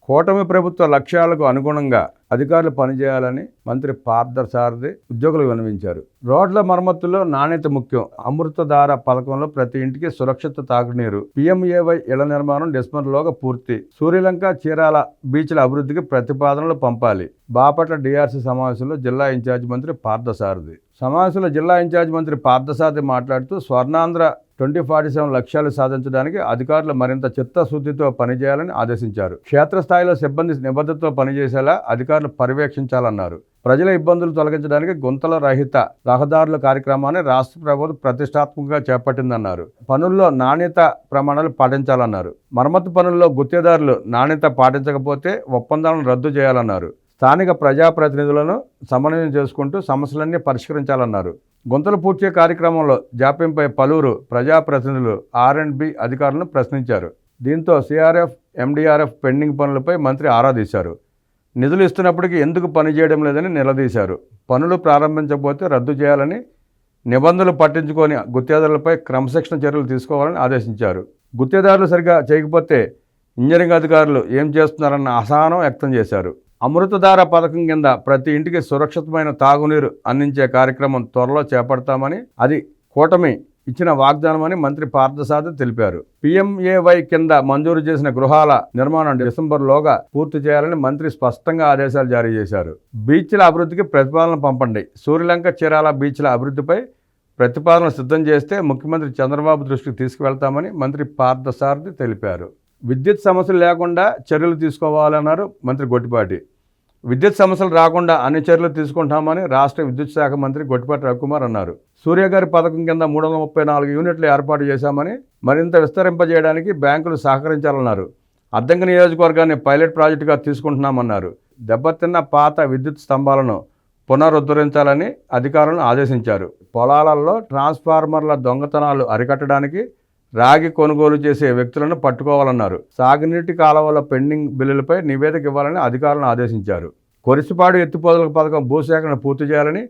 కూటమి ప్రభుత్వ లక్ష్యాలకు అనుగుణంగా అధికారులు పనిచేయాలని మంత్రి పార్థసారథి ఉద్యోగులకు విన్నవించారు. రోడ్ల మరమ్మతుల్లో నాణ్యత ముఖ్యం. అమృతధార పథకంలో ప్రతి ఇంటికి సురక్షిత తాగునీరు. PMAY ఇళ్ల నిర్మాణం డిసెంబర్లోగా పూర్తి. సూర్యలంక, చీరాల బీచ్ల అభివృద్ధికి ప్రతిపాదనలు పంపాలి. బాపట్ల DRC సమావేశంలో జిల్లా ఇన్ఛార్జి మంత్రి పార్థసారథి. సమావేశంలో జిల్లా ఇన్ఛార్జి మంత్రి పార్థసారథి మాట్లాడుతూ స్వర్ణాంధ్ర 2047 లక్ష్యాలు సాధించడానికి అధికారులు మరింత చిత్తశుద్ధితో పనిచేయాలని ఆదేశించారు. క్షేత్రస్థాయిలో సిబ్బంది నిబద్ధతతో పనిచేసేలా అధికారులు పర్యవేక్షించాలన్నారు. ప్రజల ఇబ్బందులు తొలగించడానికి గుంతల రహిత రహదారుల కార్యక్రమాన్ని రాష్ట్ర ప్రభుత్వం ప్రతిష్టాత్మకంగా చేపట్టిందన్నారు. పనుల్లో నాణ్యత ప్రమాణాలు పాటించాలన్నారు. మరమ్మతు పనుల్లో గుత్తేదారులు నాణ్యత పాటించకపోతే ఒప్పందాలను రద్దు చేయాలన్నారు. స్థానిక ప్రజాప్రతినిధులను సమన్వయం చేసుకుంటూ సమస్యలన్నీ పరిష్కరించాలన్నారు. గుంతలు పూడ్చే కార్యక్రమంలో జాప్యంపై పలువురు ప్రజాప్రతినిధులు R&B అధికారులను ప్రశ్నించారు. దీంతో CRF, MDRF పెండింగ్ పనులపై మంత్రి ఆరా తీశారు. నిధులు ఇస్తున్నప్పటికీ ఎందుకు పనిచేయడం లేదని నిలదీశారు. పనులు ప్రారంభించకపోతే రద్దు చేయాలని, నిబంధనలు పట్టించుకొని గుత్తేదారులపై క్రమశిక్షణ చర్యలు తీసుకోవాలని ఆదేశించారు. గుత్తేదారులు సరిగా చేయకపోతే ఇంజనీరింగ్ అధికారులు ఏం చేస్తున్నారన్న అసహనం వ్యక్తం చేశారు. అమృతధార పథకం కింద ప్రతి ఇంటికి సురక్షితమైన తాగునీరు అందించే కార్యక్రమం త్వరలో చేపడతామని, అది కూటమి ఇచ్చిన వాగ్దానమని మంత్రి పార్థసారథి తెలిపారు. PMAY కింద మంజూరు చేసిన గృహాల నిర్మాణం డిసెంబర్లోగా పూర్తి చేయాలని మంత్రి స్పష్టంగా ఆదేశాలు జారీ చేశారు. బీచ్ల అభివృద్ధికి ప్రతిపాదనలు పంపండి. సూర్యలంక, చీరాల బీచ్ల అభివృద్ధిపై ప్రతిపాదనలు సిద్ధం చేస్తే ముఖ్యమంత్రి చంద్రబాబు దృష్టికి తీసుకువెళ్తామని మంత్రి పార్థసారథి తెలిపారు. విద్యుత్ సమస్యలు లేకుండా చర్యలు తీసుకోవాలన్నారు మంత్రి గొట్టిపాటి. విద్యుత్ సమస్యలు రాకుండా అన్ని చర్యలు తీసుకుంటామని రాష్ట్ర విద్యుత్ శాఖ మంత్రి గొట్టిపాటి రవికుమార్ అన్నారు. సూర్యగారి పథకం కింద 334 యూనిట్లు ఏర్పాటు చేశామని, మరింత విస్తరింపజేయడానికి బ్యాంకులు సహకరించాలన్నారు. అద్దంకి నియోజకవర్గాన్ని పైలట్ ప్రాజెక్టుగా తీసుకుంటున్నామన్నారు. దెబ్బతిన్న పాత విద్యుత్ స్తంభాలను పునరుద్ధరించాలని అధికారులను ఆదేశించారు. పొలాలలో ట్రాన్స్ఫార్మర్ల దొంగతనాలు అరికట్టడానికి రాగి కొనుగోలు చేసే వ్యక్తులను పట్టుకోవాలన్నారు. సాగునీటి కాలువల పెండింగ్ బిల్లులపై నివేదిక ఇవ్వాలని అధికారులను ఆదేశించారు. కొరిసిపాడు ఎత్తిపోతల పథకం భూసేకరణ పూర్తి చేయాలని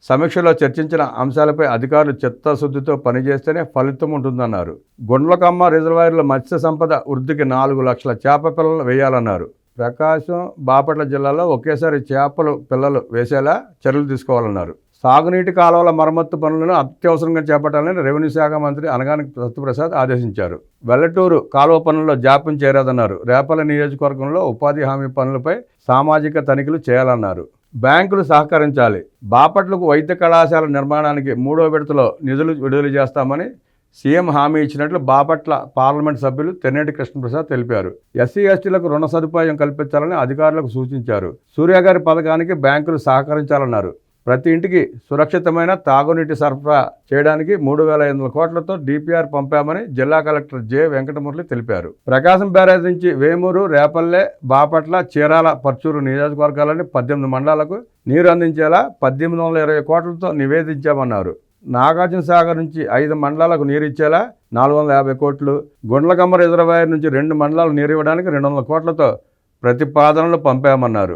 సమీక్షలో చర్చించిన అంశాలపై అధికారులు చిత్తశుద్ధితో పనిచేస్తేనే ఫలితం ఉంటుందన్నారు. గుండ్లకమ్మ రిజర్వాయర్ల మత్స్య సంపద వృద్ధికి 4 లక్షల చేప పిల్లలు వేయాలన్నారు. ప్రకాశం, బాపట్ల జిల్లాలో ఒకేసారి చేపలు పిల్లలు వేసేలా చర్యలు తీసుకోవాలన్నారు. సాగునీటి కాలువల మరమ్మత్తు పనులను అత్యవసరంగా చేపట్టాలని రెవెన్యూ శాఖ మంత్రి అనగాని సత్యప్రసాద్ ఆదేశించారు. వెల్లటూరు కాలువ పనుల్లో జాప్యం చేరాదన్నారు. రేపల్ల నియోజకవర్గంలో ఉపాధి హామీ పనులపై సామాజిక తనిఖీలు చేయాలన్నారు. బ్యాంకులు సహకరించాలి. బాపట్లకు వైద్య కళాశాల నిర్మాణానికి 3వ విడతలో నిధులు విడుదల చేస్తామని సీఎం హామీ ఇచ్చినట్లు బాపట్ల పార్లమెంట్ సభ్యులు తెన్నేటి కృష్ణప్రసాద్ తెలిపారు. SC, STలకు రుణ సదుపాయం కల్పించాలని అధికారులకు సూచించారు. సూర్యగారి పథకానికి బ్యాంకులు సహకరించాలన్నారు. ప్రతి ఇంటికి సురక్షితమైన తాగునీటి సరఫరా చేయడానికి 3,500 కోట్లతో DPR పంపామని జిల్లా కలెక్టర్ J. వెంకటమురళి తెలిపారు. ప్రకాశం బ్యారేజ్ నుంచి వేమూరు, రేపల్లె, బాపట్ల, చీరాల, పర్చూరు నియోజకవర్గాలని 18 మండలాలకు నీరు అందించేలా 1820 కోట్లతో నివేదించామన్నారు. నాగార్జున సాగర్ నుంచి 5 మండలాలకు నీరు ఇచ్చేలా 450 కోట్లు, గుండ్లకమ్మ రిజర్వాయర్ నుంచి 2 మండలాలకు నీరు ఇవ్వడానికి 200 కోట్లతో ప్రతిపాదనలు పంపామన్నారు.